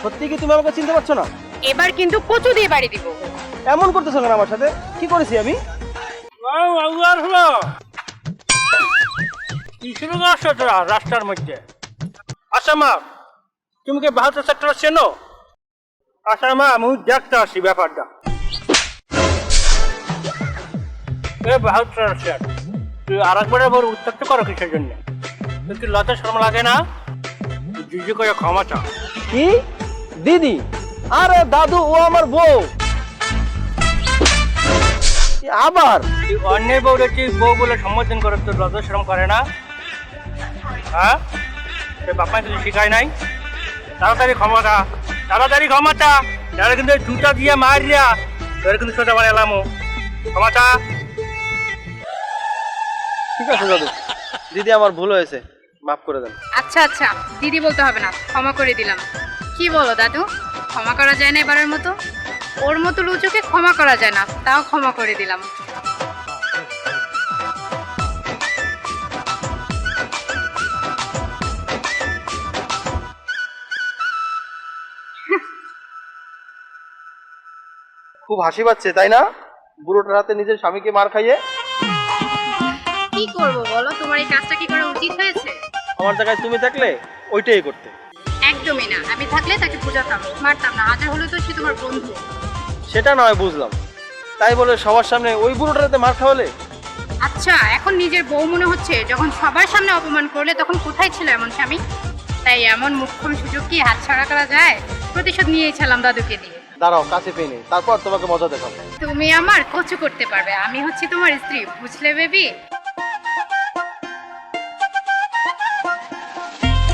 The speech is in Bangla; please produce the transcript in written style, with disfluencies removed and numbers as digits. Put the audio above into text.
সত্যি কি তুমি আমাকে চিনতে পারছো না? এবার কিন্তু কচু দিয়ে বাড়ি দিব। এমন করতেছো কেন আমার সাথে? কি করেছি আমি? কি শুরু করছো তোরা রাস্তার মধ্যে? আচ্ছা মা, তুমি কি 72 সেক্টর চেনো? আচ্ছা মা, আমি দেখতে আসি ব্যাপারটা। 72 সেক্টর তুই আর একবারের বড় উত্তক্ত করো কিসের জন্য? তুই কি লজ্জা শরম লাগে না? জিজি করে ক্ষমা চা। কি দিদি? আরে দাদু, ও আমার বউ। আবার তুই অন্যের বউ রেখে বউ বলে সম্বোধন করে, তোর লজ্জা শরম করে না? হ্যাঁ, তোর বাপমা কিছু শিখায় নাই? তাড়াতাড়ি ক্ষমতা, তাড়াতাড়ি ক্ষমতা, তাহলে কিন্তু জুতা দিয়ে মারিয়া তোর কিন্তু সোজা বাড়ি এলামো। ক্ষমতা। ঠিক আছে দাদু, দিদি আমার ভুল হয়েছে, মাফ করে দেন। আচ্ছা আচ্ছা, দিদি বলতে হবে না, ক্ষমা করে দিলাম। কি বলো দাদু, ক্ষমা করা যায় না এবারের মতো? ওর মতো লুচুকে ক্ষমা করা যায় না, তাও ক্ষমা করে দিলাম। খুব হাসি পাচ্ছে তাই না, বুড়োটার হাতে নিজের স্বামীকে মার খাইয়ে? কি করবো বলো, তোমার এই কাজটা কি করা উচিত হয়েছে? আমার জায়গায় তুমি থাকলে ওইটাই করতে। একদমই না, আমি থাকলে তাকে বোঝাতাম, মারতাম না, হাজার হলে তো সে তোমার বন্ধু। সেটা নয় বুঝলাম, তাই বলে সবার সামনে ওই বুড়োটার হাতে মার খাওয়ালে? আচ্ছা, এখন নিজের বউ মনে হচ্ছে, যখন সবার সামনে অপমান করলে তখন কোথায় ছিল এমন স্বামী? তাই এমন মুখ্যম সুযোগ কি হাতছাড়া করা যায়? প্রতিশোধ নিয়েই ছিলাম দাদুকে দিয়ে। দাঁড়াও, কাছে পেয়ে নেই, তারপর তোমাকে মজা দেখাবো। তুমি আমার কচু করতে পারবে, আমি হচ্ছি তোমার স্ত্রী, বুঝলে বেবি?